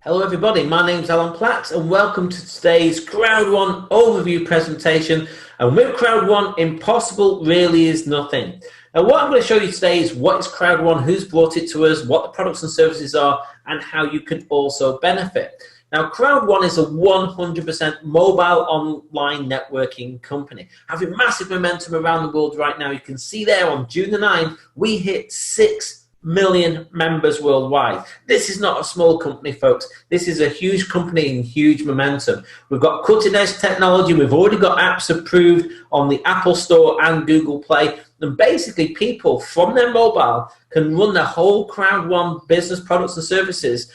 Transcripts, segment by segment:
Hello everybody, my name's Alan Platt and welcome to today's Crowd1 overview presentation. And with Crowd1, impossible really is nothing. Now what I'm going to show you today is what is Crowd1, who's brought it to us, what the products and services are, and how you can also benefit. Now Crowd1 is a 100% mobile online networking company, having massive momentum around the world right now. You can see there on June the 9th, we hit 6 million members worldwide. This is not a small company, folks. This is a huge company and huge momentum. We've got cutting edge technology. We've already got apps approved on the Apple Store and Google Play. And basically people from their mobile can run their whole Crowd1 business products and services,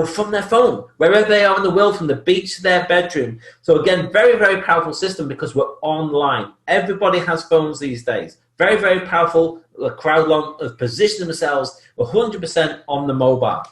from their phone, wherever they are in the world, from the beach to their bedroom. So again, very, very powerful system because we're online. Everybody has phones these days. Very, very powerful. Crowd1 have positioned themselves 100% on the mobile.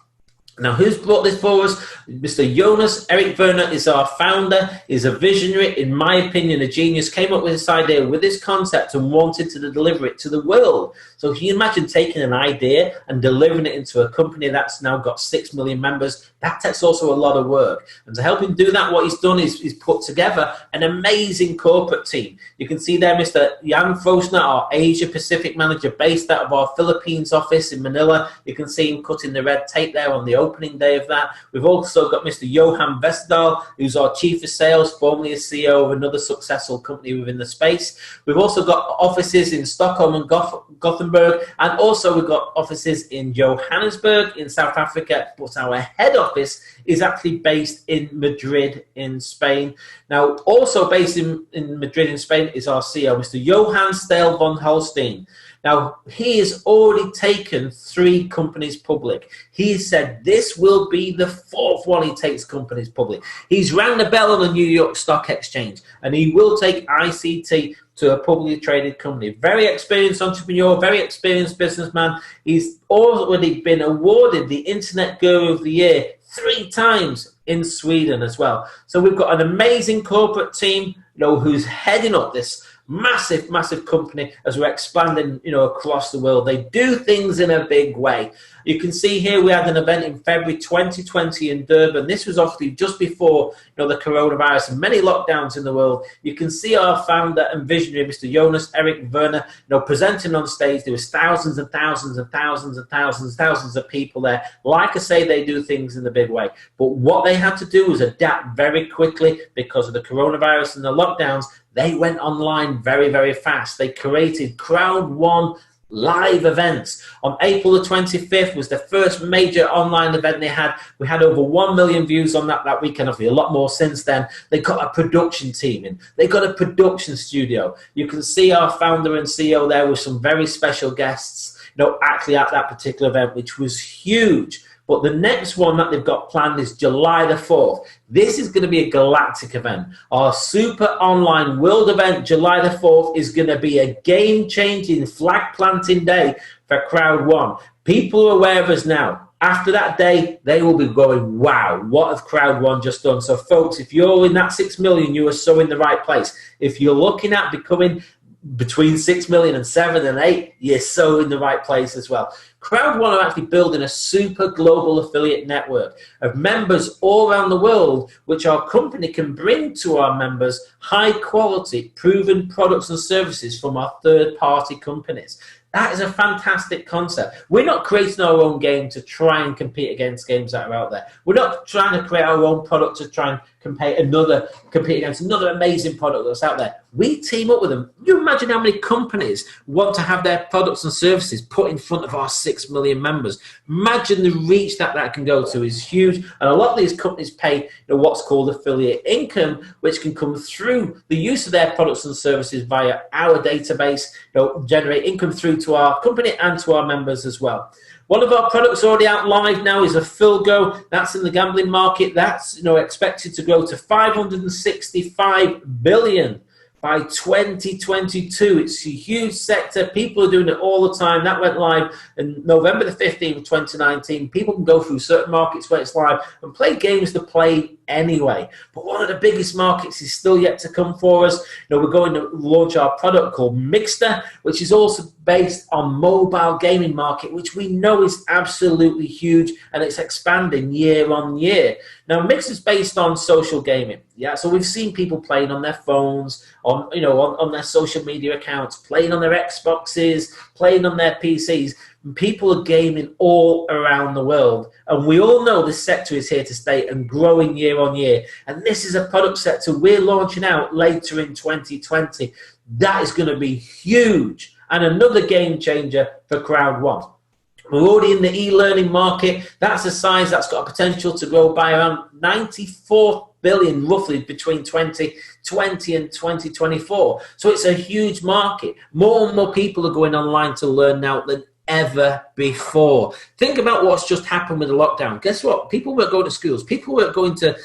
Now, who's brought this for us? Mr. Jonas Erik Werner is our founder. He's a visionary, in my opinion, a genius. Came up with this idea, with this concept, and wanted to deliver it to the world. So can you imagine taking an idea and delivering it into a company that's now got 6 million members? That takes also a lot of work. And to help him do that, what he's done is he's put together an amazing corporate team. You can see there Mr. Jan Frosner, our Asia Pacific manager, based out of our Philippines office in Manila. You can see him cutting the red tape there on the opening day of that. We've also got Mr. Johan Vestdahl, who's our chief of sales, formerly a CEO of another successful company within the space. We've also got offices in Stockholm and Gothenburg, and also we've got offices in Johannesburg in South Africa, but our head office is actually based in Madrid in Spain. Now, also based in Madrid in Spain is our CEO, Mr. Johan Stale von Holstein. Now, he has already taken 3 companies public. He said this will be the 4th one he takes companies public. He's rang the bell on the New York Stock Exchange, and he will take ICT to a publicly traded company. Very experienced entrepreneur, very experienced businessman. He's already been awarded the Internet Guru of the Year 3 times in Sweden as well. So we've got an amazing corporate team, who's heading up this massive company as we're expanding, across the world. They do things in a big way. You can see here we had an event in February 2020 in Durban. This was obviously just before, the coronavirus and many lockdowns in the world. You can see our founder and visionary, Mr. Jonas Erik Werner, presenting on stage. There was thousands and thousands and thousands and thousands of people there. Like I say, they do things in a big way. But what they had to do was adapt very quickly because of the coronavirus and the lockdowns. They went online very, very fast. They created Crowd1 live events. On April the 25th was the first major online event they had. We had over 1 million views on that weekend, obviously a lot more since then. They got a production team in. They got a production studio. You can see our founder and CEO there with some very special guests, actually at that particular event, which was huge. But the next one that they've got planned is July the 4th. This is going to be a galactic event. Our super online world event, July the 4th, is going to be a game-changing flag planting day for Crowd1. People are aware of us now. After that day, they will be going, wow, what have Crowd1 just done? So folks, if you're in that 6 million, you are so in the right place. If you're looking at becoming between 6 million and 7 and 8, you're so in the right place as well. Crowd1 are actually building a super global affiliate network of members all around the world, which our company can bring to our members high quality, proven products and services from our third-party companies. That is a fantastic concept. We're not creating our own game to try and compete against games that are out there. We're not trying to create our own product to try and compete against another amazing product that's out there. We team up with them. You imagine how many companies want to have their products and services put in front of our 6 million members. Imagine the reach that can go to is huge. And a lot of these companies pay what's called affiliate income, which can come through the use of their products and services via our database, generate income through to our company and to our members as well. One of our products already out live now is affilgo. That's in the gambling market. That's expected to grow to 565 billion by 2022. It's a huge sector. People are doing it all the time. That went live in November the 15th, 2019. People can go through certain markets where it's live and play games to play anyway. But one of the biggest markets is still yet to come for us. We're going to launch our product called Mixter, which is also based on mobile gaming market, which we know is absolutely huge, and it's expanding year on year. Now, Mixter is based on social gaming. Yeah, so we've seen people playing on their phones, on their social media accounts, playing on their Xboxes, playing on their PCs. And people are gaming all around the world. And we all know this sector is here to stay and growing year on year. And this is a product sector we're launching out later in 2020. That is going to be huge and another game changer for Crowd1. We're already in the e-learning market. That's a size that's got a potential to grow by around 94 billion roughly between 2020 and 2024. So it's a huge market. More and more people are going online to learn now than ever before. Think about what's just happened with the lockdown. Guess what? People weren't going to schools. People weren't going to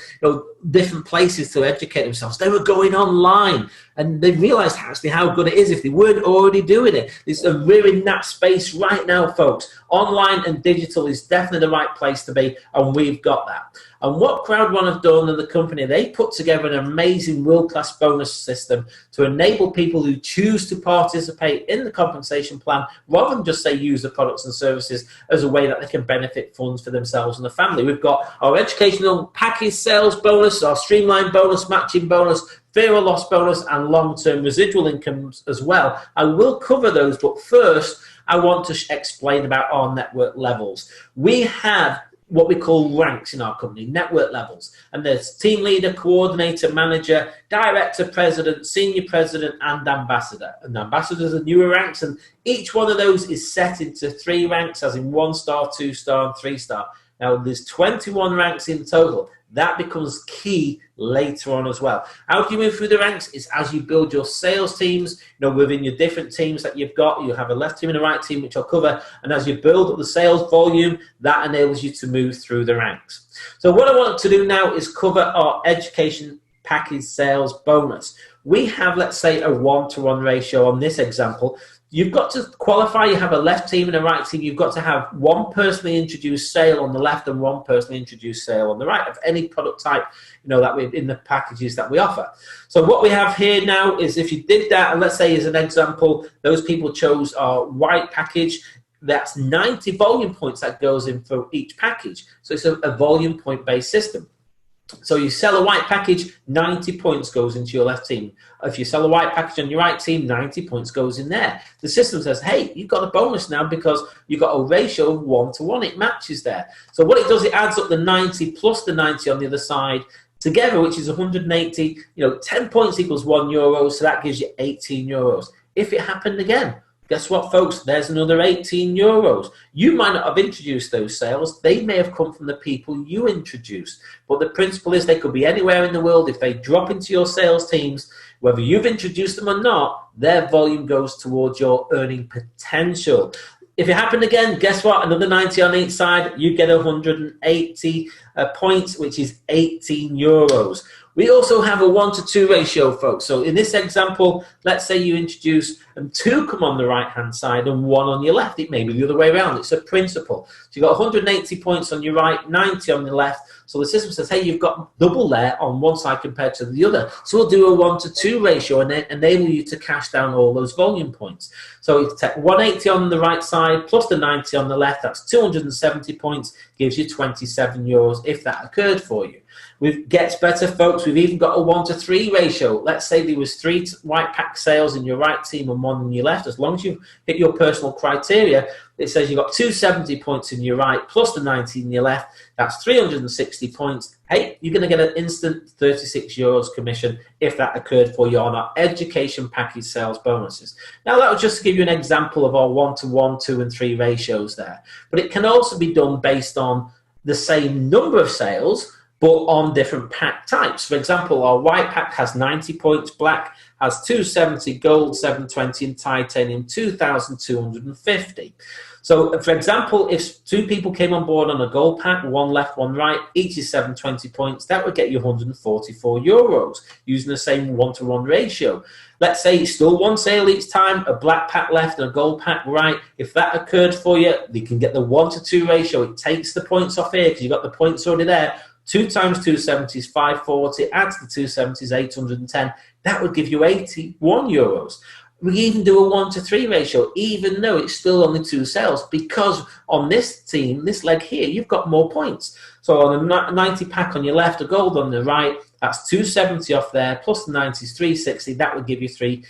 different places to educate themselves. They were going online, and they realized actually how good it is if they weren't already doing it. We're in that space right now, folks. Online and digital is definitely the right place to be, and we've got that. And what Crowd1 have done in the company, they put together an amazing world-class bonus system to enable people who choose to participate in the compensation plan, rather than just say use the products and services, as a way that they can benefit funds for themselves and the family. We've got our educational package sales bonus, our streamlined bonus, matching bonus, fear of loss bonus, and long-term residual incomes as well. I will cover those, but first I want to explain about our network levels. We have what we call ranks in our company, network levels. And there's team leader, coordinator, manager, director, president, senior president, and ambassador. And ambassadors are newer ranks, and each one of those is set into 3 ranks, as in 1-star, 2-star, and 3-star. Now, there's 21 ranks in total. That becomes key later on as well. How do you move through the ranks? It's as you build your sales teams, within your different teams that you've got. You have a left team and a right team, which I'll cover. And as you build up the sales volume, that enables you to move through the ranks. So what I want to do now is cover our education package sales bonus. We have, let's say, a 1-to-1 ratio on this example. You've got to qualify. You have a left team and a right team. You've got to have one personally introduced sale on the left and one personally introduced sale on the right of any product type, that we in the packages that we offer. So what we have here now is, if you did that, and let's say as an example, those people chose our white package, that's 90 volume points that goes in for each package. So it's a volume point based system. So you sell a white package, 90 points goes into your left team. If you sell a white package on your right team, 90 points goes in there. The system says, hey, you've got a bonus now because you've got a ratio of 1-to-1. It matches there. So what it does, it adds up the 90 plus the 90 on the other side together, which is 180. 10 points equals €1, so that gives you 18 euros. If it happened again, guess what, folks? There's another 18 euros. You might not have introduced those sales. They may have come from the people you introduced. But the principle is they could be anywhere in the world. If they drop into your sales teams, whether you've introduced them or not, their volume goes towards your earning potential. If it happened again, guess what? Another 90 on each side. You get 180 points, which is 18 euros. We also have a 1-to-2 ratio, folks. So in this example, let's say you introduce 2 come on the right-hand side and 1 on your left. It may be the other way around. It's a principle. So you've got 180 points on your right, 90 on the left. So the system says, hey, you've got double there on one side compared to the other. So we'll do a 1-to-2 ratio and then enable you to cash down all those volume points. So you take 180 on the right side plus the 90 on the left. That's 270 points, gives you 27 euros if that occurred for you. It gets better, folks. We've even got a 1-to-3 ratio. Let's say there was 3 white pack sales in your right team and 1 in your left. As long as you hit your personal criteria, it says you've got 270 points in your right plus the 90 in your left. That's 360 points. Hey, you're going to get an instant 36 euros commission if that occurred for you on our education package sales bonuses. Now, that was just to give you an example of our 1-to-1, 2, and 3 ratios there. But it can also be done based on the same number of sales, but on different pack types. For example, our white pack has 90 points, black has 270, gold 720, and titanium 2,250. So, for example, if 2 people came on board on a gold pack, 1 left, 1 right, each is 720 points, that would get you 144 euros using the same 1-to-1 ratio. Let's say it's still 1 sale each time, a black pack left and a gold pack right. If that occurred for you, you can get the 1-to-2 ratio. It takes the points off here because you've got the points already there. 2 times 270 is 540, add to the 270 is 810. That would give you 81 euros. We even do a 1 to 3 ratio, even though it's still only 2 sales, because on this team, this leg here, you've got more points. So on a 90 pack on your left, a gold on the right, that's 270 off there, plus the 90 is 360. That would give you 36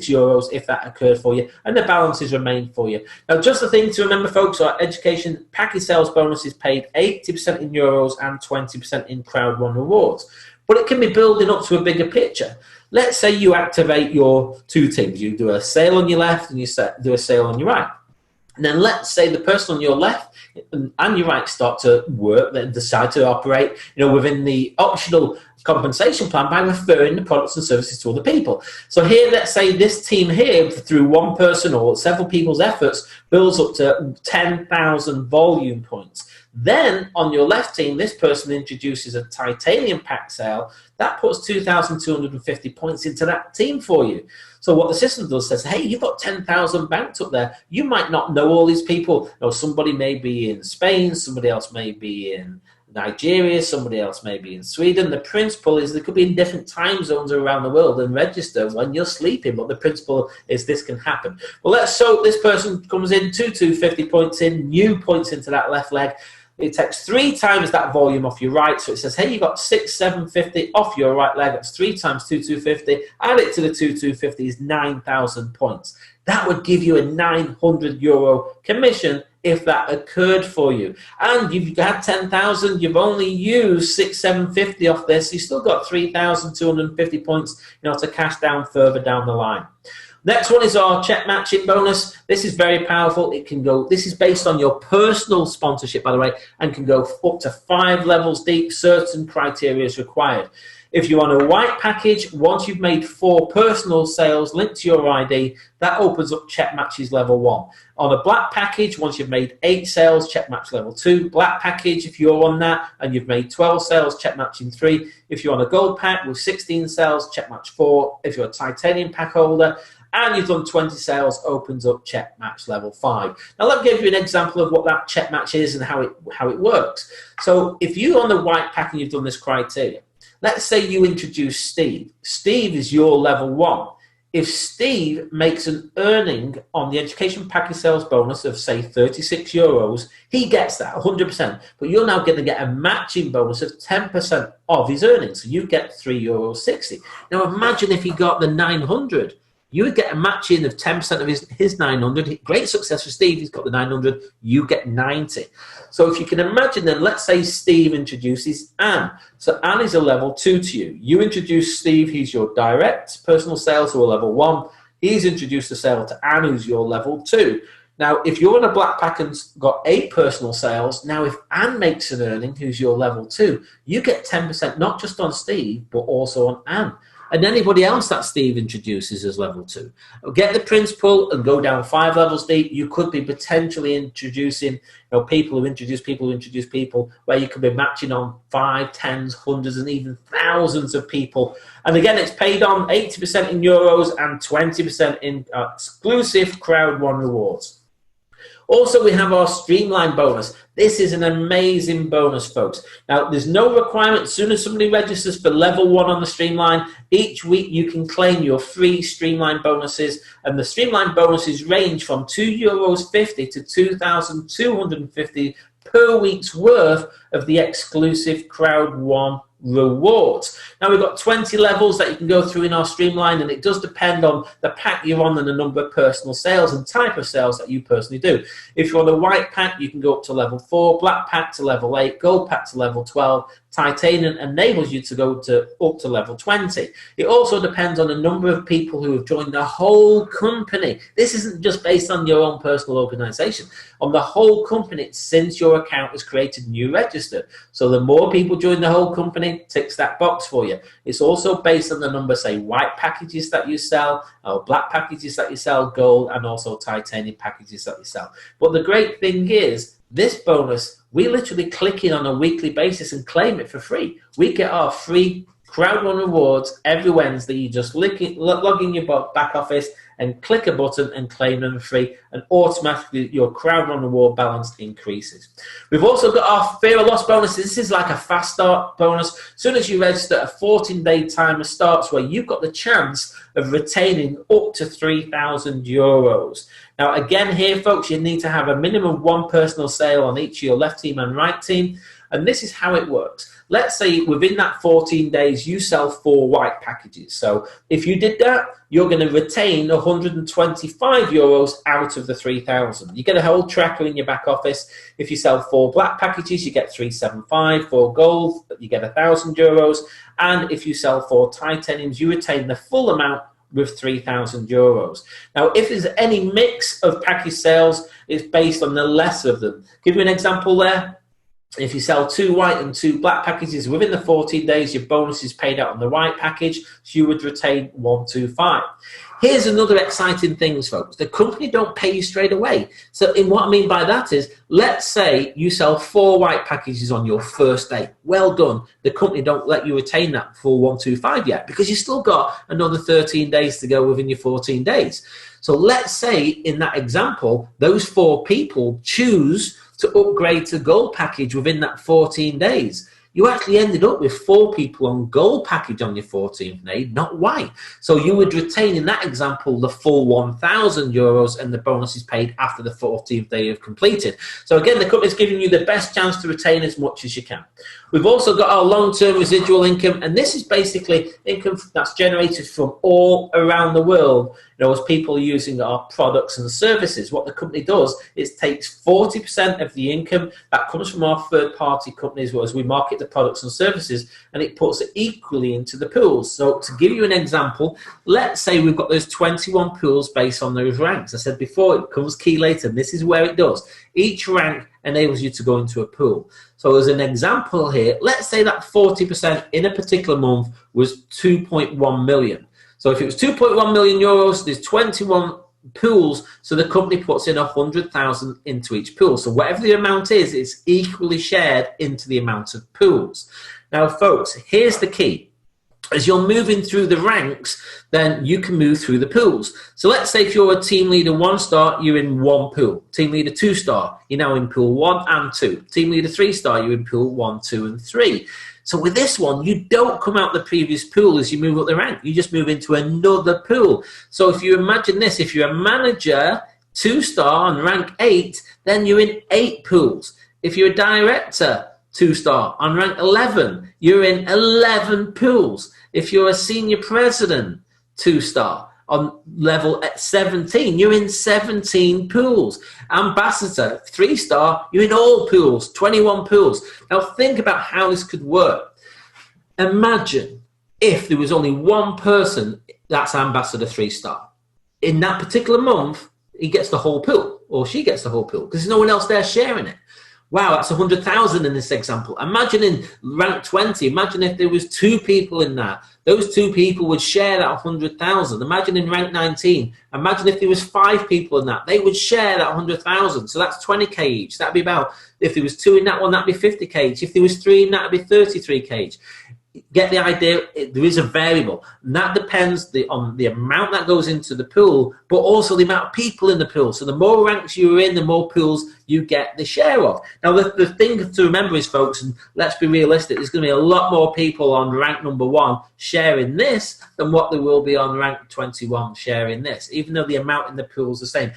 euros if that occurred for you, and the balances remain for you. Now, just the thing to remember, folks, our education package sales bonus is paid 80% in euros and 20% in Crowd1 rewards. But it can be building up to a bigger picture. Let's say you activate your 2 teams. You do a sale on your left and you do a sale on your right. And then let's say the person on your left and your right start to work, then decide to operate, within the optional compensation plan by referring the products and services to other people. So here, let's say this team here, through one person or several people's efforts, builds up to 10,000 volume points. Then on your left team, this person introduces a titanium pack sale. That puts 2,250 points into that team for you. So what the system does says, hey, you've got 10,000 banked up there. You might not know all these people. Somebody may be in Spain, somebody else may be in Nigeria, somebody else may be in Sweden. The principle is they could be in different time zones around the world and register when you're sleeping, but the principle is this can happen. Well, let's say this person comes in, 250 points in, new points into that left leg. It takes 3 times that volume off your right, so it says, hey, you got 6,750 off your right leg. That's 3 times 2,250. Add it to the 2,250 is 9,000 points. That would give you a 900 euro commission if that occurred for you. And you've had 10,000, you've only used 6,750 off this, so you've still got 3,250 points, to cash down further down the line. Next one is our check matching bonus. This is very powerful. It can go, this is based on your personal sponsorship, by the way, and can go up to 5 levels deep. Certain criteria is required. If you're on a white package, once you've made 4 personal sales linked to your ID, that opens up check matches level 1. On a black package, once you've made 8 sales, check match level 2. Black package, if you're on that and you've made 12 sales, check matching 3. If you're on a gold pack with 16 sales, check match 4. If you're a titanium pack holder and you've done 20 sales, opens up check match level 5. Now let me give you an example of what that check match is and how it works. So if you're on the white pack and you've done this criteria, let's say you introduce Steve. Steve is your level 1. If Steve makes an earning on the education package sales bonus of, say, 36 euros, he gets that 100%. But you're now going to get a matching bonus of 10% of his earnings. So you get €3.60. Now imagine if he got the 900. You would get a matching of 10% of his 900. Great success for Steve. He's got the 900. You get 90. So if you can imagine then, let's say Steve introduces Anne. So Anne is a level 2 to you. You introduce Steve. He's your direct personal sales, who are level 1. He's introduced a sale to Anne, who's your level 2. Now, if you're in a black pack and got 8 personal sales, now if Anne makes an earning, who's your level 2, you get 10% not just on Steve, but also on Anne. And anybody else that Steve introduces as level 2. Get the principle and go down 5 levels deep. You could be potentially introducing people who introduce people, where you could be matching on 5, 10s, hundreds, and even thousands of people. And again, it's paid on 80% in euros and 20% in exclusive Crowd1 rewards. Also, we have our Streamline bonus. This is an amazing bonus, folks. Now, there's no requirement. As soon as somebody registers for level 1 on the Streamline, each week you can claim your free Streamline bonuses. And the Streamline bonuses range from €2.50 to 2,250 per week's worth of the exclusive Crowd1 rewards. Now we've got 20 levels that you can go through in our Streamline, and it does depend on the pack you're on and the number of personal sales and type of sales that you personally do. If you're on the white pack, you can go up to level 4, black pack to level 8, gold pack to level 12, titanium enables you to go up to level 20. It also depends on the number of people who have joined the whole company. This isn't just based on your own personal organization. On the whole company, since your account was created and you registered. So the more people join the whole company, ticks that box for you. It's also based on the number, say, white packages that you sell, or black packages that you sell, gold, and also titanium packages that you sell. But the great thing is, this bonus, we literally click in on a weekly basis and claim it for free. We get our free Crowd1 rewards every Wednesday. You just log in your back office and click a button and claim them free, and automatically your Crowd1 reward balance increases. We've also got our fear of loss bonus. This is like a fast start bonus. As soon as you register, a 14-day timer starts where you've got the chance of retaining up to €3,000. Now, again here, folks, you need to have a minimum of one personal sale on each of your left team and right team. And this is how it works. Let's say within that 14 days, you sell 4 white packages. So if you did that, you're going to retain €125 out of the 3,000. You get a whole tracker in your back office. If you sell 4 black packages, you get 375. 4 gold, you get €1,000. And if you sell 4 titaniums, you retain the full amount with €3,000. Now, if there's any mix of package sales, it's based on the lesser of them. Give you an example there. If you sell 2 white and 2 black packages within the 14 days, your bonus is paid out on the white package, so you would retain 125. Here's another exciting thing, folks. The company don't pay you straight away. So what I mean by that is, let's say you sell 4 white packages on your first day. Well done. The company don't let you retain that full 125 yet, because you've still got another 13 days to go within your 14 days. So let's say in that example, those 4 people choose to upgrade to gold package within that 14 days. You actually ended up with 4 people on gold package on your 14th day, not white. So you would retain, in that example, the full €1,000, and the bonus is paid after the 14th day you've completed. So again, the company's giving you the best chance to retain as much as you can. We've also got our long-term residual income, and this is basically income that's generated from all around the world. You know, as people are using our products and services, what the company does is takes 40% of the income that comes from our third-party companies as we market the products and services, and it puts it equally into the pools. So to give you an example, let's say we've got those 21 pools based on those ranks. I said before, it comes key later, and this is where it does. Each rank enables you to go into a pool. So as an example here, let's say that 40% in a particular month was 2.1 million. So if it was 2.1 million euros, there's 21 pools, so the company puts in 100,000 into each pool. So whatever the amount is, it's equally shared into the amount of pools. Now, folks, here's the key. As you're moving through the ranks, then you can move through the pools. So let's say if you're a team leader 1-star, you're in 1 pool. Team leader 2-star, you're now in pool 1 and 2. Team leader 3-star, you're in pool 1, 2, and 3. So with this one, you don't come out the previous pool as you move up the rank. You just move into another pool. So if you imagine this, if you're a manager 2-star on rank 8, then you're in 8 pools. If you're a director 2-star on rank 11, you're in 11 pools. If you're a senior president 2-star on level 17, you're in 17 pools. Ambassador 3-star, you're in all pools, 21 pools. Now think about how this could work. Imagine if there was only one person that's ambassador 3-star. In that particular month, he gets the whole pool, or she gets the whole pool, because there's no one else there sharing it. Wow, that's 100,000 in this example. Imagine in rank 20, imagine if there was 2 people in that. Those 2 people would share that 100,000. Imagine in rank 19, imagine if there was 5 people in that. They would share that 100,000. So that's 20k each. That'd be about, if there was 2 in that one, that'd be 50k each. If there was 3 in that, it'd be 33k each. Get the idea, there is a variable. And that depends on the amount that goes into the pool, but also the amount of people in the pool. So the more ranks you're in, the more pools you get the share of. Now, the thing to remember is, folks, and let's be realistic, there's going to be a lot more people on rank number 1 sharing this than what there will be on rank 21 sharing this, even though the amount in the pool is the same.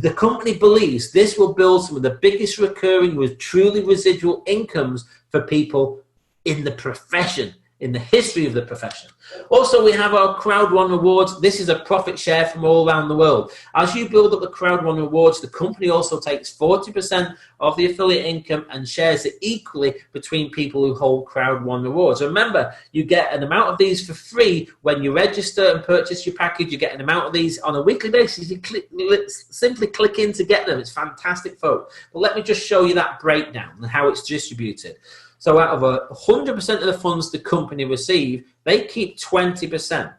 The company believes this will build some of the biggest recurring with truly residual incomes for people in the profession, in the history of the profession. Also, we have our Crowd1 rewards. This is a profit share from all around the world. As you build up the Crowd1 rewards, the company also takes 40% of the affiliate income and shares it equally between people who hold Crowd1 rewards. Remember, you get an amount of these for free when you register and purchase your package. You get an amount of these on a weekly basis. You simply click in to get them. It's fantastic, folks. But let me just show you that breakdown and how it's distributed. So out of 100% of the funds the company receive, they keep 20%,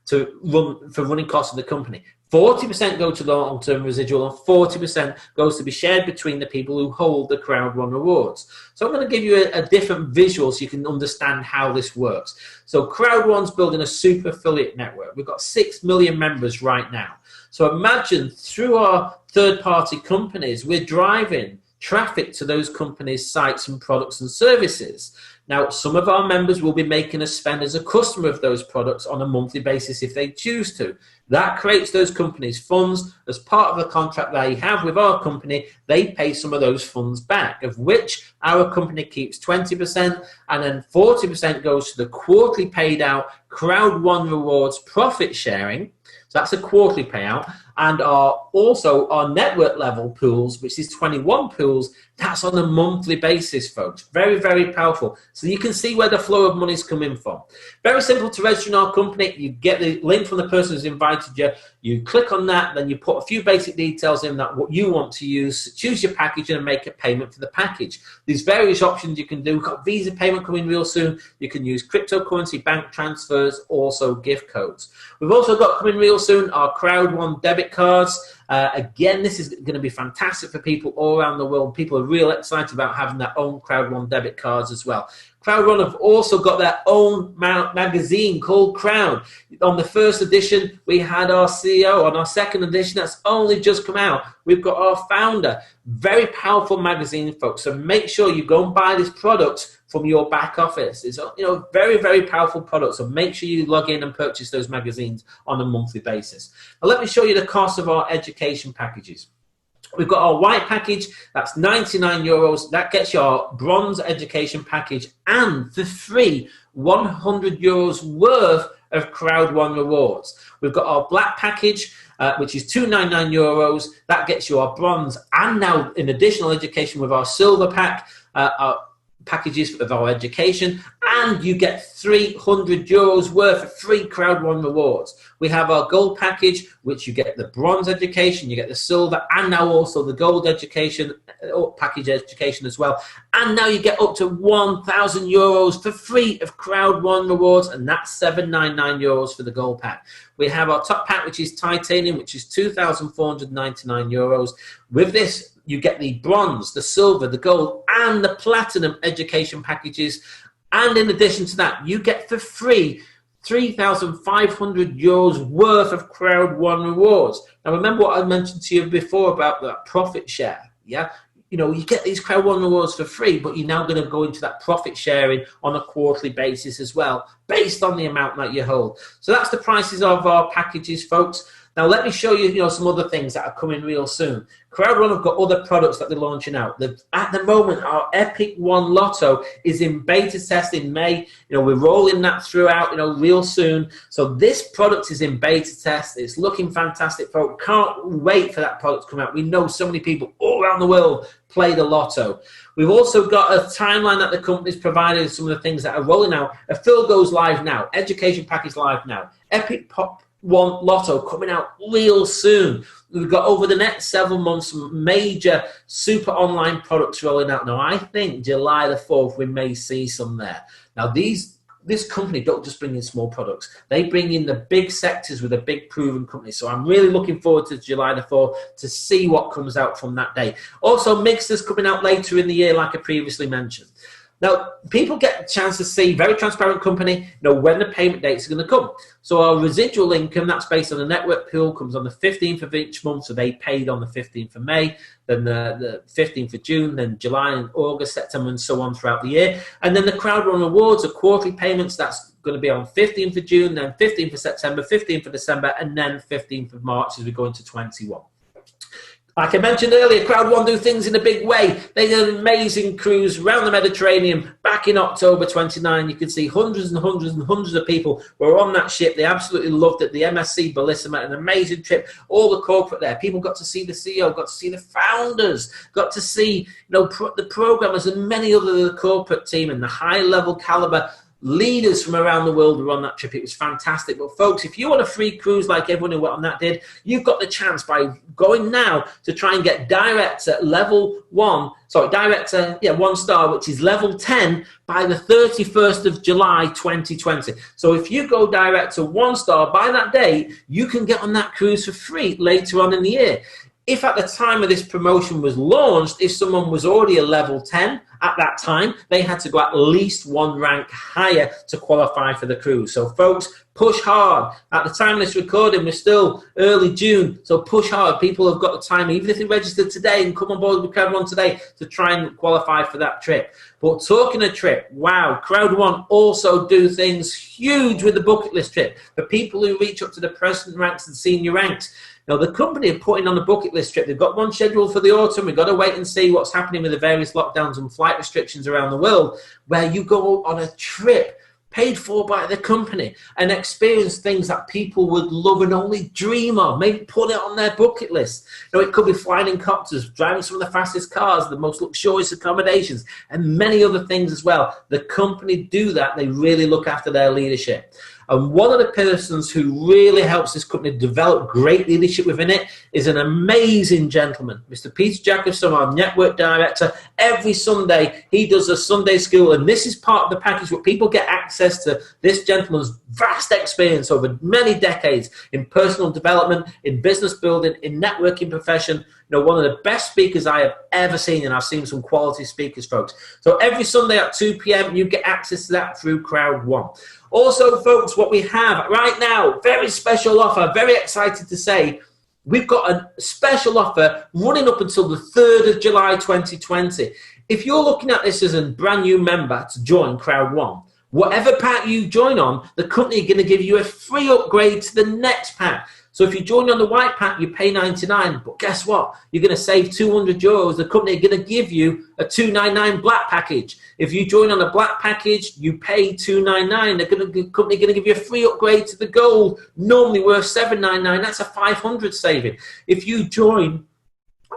for running costs of the company. 40% go to the long-term residual, and 40% goes to be shared between the people who hold the Crowd1 rewards. So I'm going to give you a different visual so you can understand how this works. So Crowd1's building a super affiliate network. We've got 6 million members right now. So imagine through our third-party companies, we're driving traffic to those companies' sites and products and services. Now, some of our members will be making us spend as a customer of those products on a monthly basis if they choose to. That creates those companies' funds. As part of the contract they have with our company, they pay some of those funds back, of which our company keeps 20%, and then 40% goes to the quarterly paid out Crowd1 Rewards profit sharing. So that's a quarterly payout. And also our network level pools, which is 21 pools, that's on a monthly basis, folks. Very, very powerful. So you can see where the flow of money is coming from. Very simple to register in our company. You get the link from the person who's invited you. You click on that, then you put a few basic details in that what you want to use, choose your package and make a payment for the package. There's various options you can do. We've got Visa payment coming real soon. You can use cryptocurrency, bank transfers, also gift codes. We've also got coming real soon our Crowd1 debit cards. Again, this is going to be fantastic for people all around the world. People are real excited about having their own Crowd1 debit cards as well. Crowd1 have also got their own magazine called Crowd. On the first edition, we had our CEO. On our second edition, that's only just come out, we've got our founder. Very powerful magazine, folks. So make sure you go and buy this product from your back office. It's very, very powerful product. So make sure you log in and purchase those magazines on a monthly basis. Now let me show you the cost of our education packages. We've got our white package, that's €99. That gets you our bronze education package and for free €100 worth of Crowd1 rewards. We've got our black package, which is €299. That gets you our bronze and now in additional education with our silver pack, our packages of our education, and you get €300 worth of free Crowd1 rewards. We have our gold package, which you get the bronze education, you get the silver, and now also the gold education, package education as well. And now you get up to €1,000 for free of Crowd1 rewards, and that's €799 for the gold pack. We have our top pack, which is titanium, which is €2,499. With this, you get the bronze, the silver, the gold, and the platinum education packages. And in addition to that, you get for free €3,500 worth of Crowd1 rewards. Now, remember what I mentioned to you before about that profit share, yeah? You get these Crowd1 rewards for free, but you're now going to go into that profit sharing on a quarterly basis as well, based on the amount that you hold. So that's the prices of our packages, folks. Now, let me show you, some other things that are coming real soon. Crowd1 have got other products that they're launching out. At the moment, our Epic One Lotto is in beta test in May. We're rolling that throughout, real soon. So this product is in beta test. It's looking fantastic, folks. Can't wait for that product to come out. We know so many people all around the world play the lotto. We've also got a timeline that the company's provided, some of the things that are rolling out. affilgo's live now. Education package live now. Epic Pop One Lotto coming out real soon. We've got over the next several months some major super online products rolling out. Now, I think July the 4th we may see some there. Now, this company don't just bring in small products. They bring in the big sectors with a big proven company. So I'm really looking forward to July the 4th to see what comes out from that day. Also, Mixers coming out later in the year, like I previously mentioned. Now, people get a chance to see, very transparent company, when the payment dates are going to come. So our residual income, that's based on the network pool, comes on the 15th of each month. So they paid on the 15th of May, then the 15th of June, then July and August, September, and so on throughout the year. And then the Crowd1 rewards are quarterly payments. That's going to be on 15th of June, then 15th of September, 15th of December, and then 15th of March as we go into 21. Like I mentioned earlier, Crowd1 do things in a big way. They did an amazing cruise around the Mediterranean back in October 29. You could see hundreds and hundreds and hundreds of people were on that ship. They absolutely loved it. The MSC Bellissima, an amazing trip. All the corporate there. People got to see the CEO, got to see the founders, got to see the programmers and many other of the corporate team and the high-level caliber leaders from around the world were on that trip. It was fantastic. But folks, if you want a free cruise like everyone who went on that did, you've got the chance by going now to try and get direct at level 1, direct 1 star, which is level 10 by the 31st of July 2020. So if you go direct to 1 star by that date, you can get on that cruise for free later on in the year. if at the time of this promotion was launched, if someone was already a level 10 at that time, they had to go at least one rank higher to qualify for the cruise. So folks, push hard. At the time of this recording, we're still early June, so push hard. People have got the time, even if they registered today and come on board with Crowd1 today, to try and qualify for that trip. But talking a trip, wow, Crowd1 also do things huge with the bucket list trip. For people who reach up to the president ranks and senior ranks, now, the company are putting on a bucket list trip. They've got one scheduled for the autumn. We've got to wait and see what's happening with the various lockdowns and flight restrictions around the world, where you go on a trip paid for by the company and experience things that people would love and only dream of. Maybe put it on their bucket list. You know, it could be flying in copters, driving some of the fastest cars, the most luxurious accommodations, and many other things as well. The company do that. They really look after their leadership. And one of the persons who really helps this company develop great leadership within it is an amazing gentleman, Mr. Peter Jacobson, our network director. Every Sunday, he does a Sunday school, and this is part of the package where people get access to this gentleman's vast experience over many decades in personal development, in business building, in networking profession. You know, one of the best speakers I have ever seen, and I've seen some quality speakers, folks. So every Sunday at 2 p.m., you get access to that through Crowd1. Also, folks, what we have right now, very special offer, very excited to say, we've got a special offer running up until the 3rd of July 2020. If you're looking at this as a brand new member to join Crowd1, whatever pack you join on, the company are going to give you a free upgrade to the next pack. So if you join on the white pack, you pay 99, but guess what? You're going to save €200. The company are going to give you a 299 black package. If you join on a black package, you pay 299. The company are going to give you a free upgrade to the gold, normally worth 799. That's a 500 saving. If you join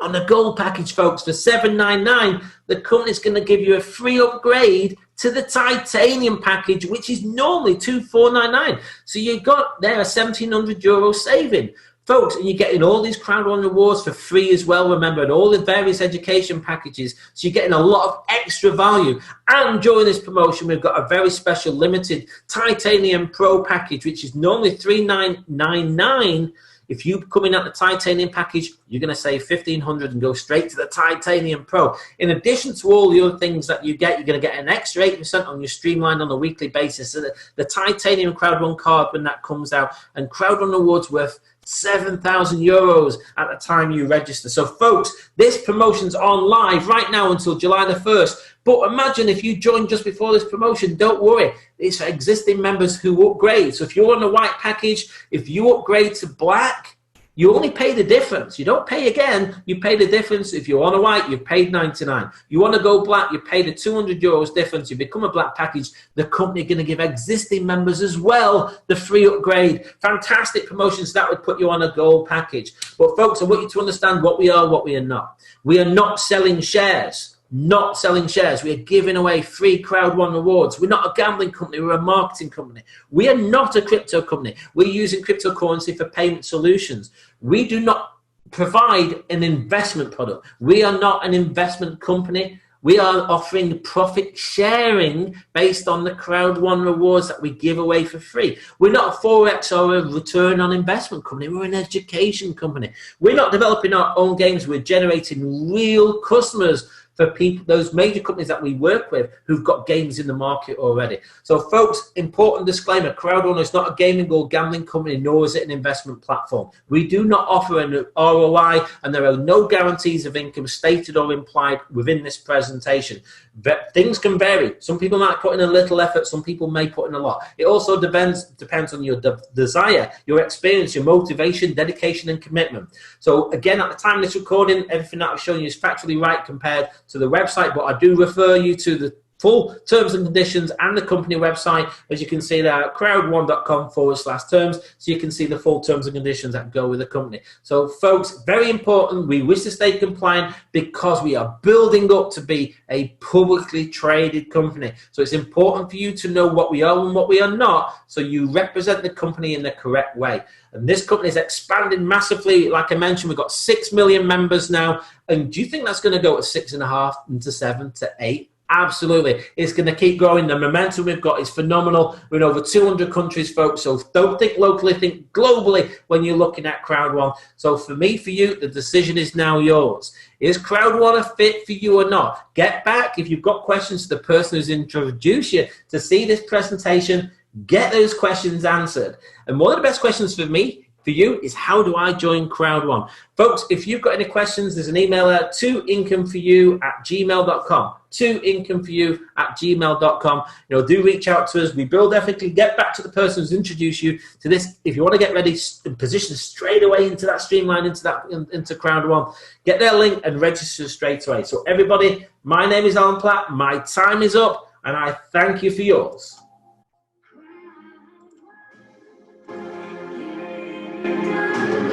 on the gold package, folks, for 799, the company's going to give you a free upgrade to the titanium package, which is normally 2499. So you got there a €1,700 saving, folks, and you're getting all these Crowd1 rewards for free as well, remember, and all the various education packages. So you're getting a lot of extra value. And during this promotion, we've got a very special limited titanium pro package, which is normally $3,999. If you come in at the titanium package, you're going to save $1,500 and go straight to the titanium pro. In addition to all the other things that you get, you're going to get an extra 8% on your streamline on a weekly basis. So the titanium Crowd1 card, when that comes out, and Crowd1 awards worth €7,000 at the time you register. So folks, this promotion's on live right now until July the 1st. But imagine if you join just before this promotion, don't worry. It's for existing members who upgrade. So if you're on the white package, if you upgrade to black, you only pay the difference. You don't pay again. You pay the difference. If you're on a white, you've paid 99. You want to go black, you pay the €200 difference. You become a black package. The company are going to give existing members as well the free upgrade. Fantastic promotions. That would put you on a gold package. But folks, I want you to understand what we are, what we are not. We are not selling shares. Not selling shares. We are giving away free Crowd1 rewards. We're not a gambling company. We're a marketing company. We are not a crypto company. We're using cryptocurrency for payment solutions. We do not provide an investment product. We are not an investment company. We are offering profit sharing based on the Crowd1 rewards that we give away for free. We're not a Forex or a return on investment company. We're an education company. We're not developing our own games. We're generating real customers for people, those major companies that we work with who've got games in the market already. So folks, important disclaimer, Crowd1 is not a gaming or gambling company, nor is it an investment platform. We do not offer an ROI, and there are no guarantees of income stated or implied within this presentation. But things can vary. Some people might put in a little effort, some people may put in a lot. It also depends on your desire, your experience, your motivation, dedication, and commitment. So again, at the time of this recording, everything that I've shown you is factually right compared to the website, but I do refer you to the full terms and conditions and the company website, as you can see there at crowd1.com/terms, so you can see the full terms and conditions that go with the company. So folks, very important, we wish to stay compliant because we are building up to be a publicly traded company. So it's important for you to know what we are and what we are not, so you represent the company in the correct way. And this company is expanding massively. Like I mentioned, we've got 6 million members now. And do you think that's going to go to 6.5 and to 7 to 8? Absolutely. It's going to keep growing. The momentum we've got is phenomenal. We're in over 200 countries, folks. So don't think locally, think globally when you're looking at Crowd1. So for me, for you, the decision is now yours. Is Crowd1 a fit for you or not? Get back, if you've got questions, to the person who's introduced you to see this presentation. Get those questions answered. And one of the best questions for me, for you, is how do I join Crowd1? Folks, if you've got any questions, there's an email at 2incomeforyou@gmail.com. 2incomeforyou@gmail.com. Do reach out to us. We will definitely get back to the person who's introduced you to this. If you want to get ready and position straight away into that streamline, into Crowd1, get their link and register straight away. So everybody, my name is Alan Platt. My time is up, and I thank you for yours. Yeah.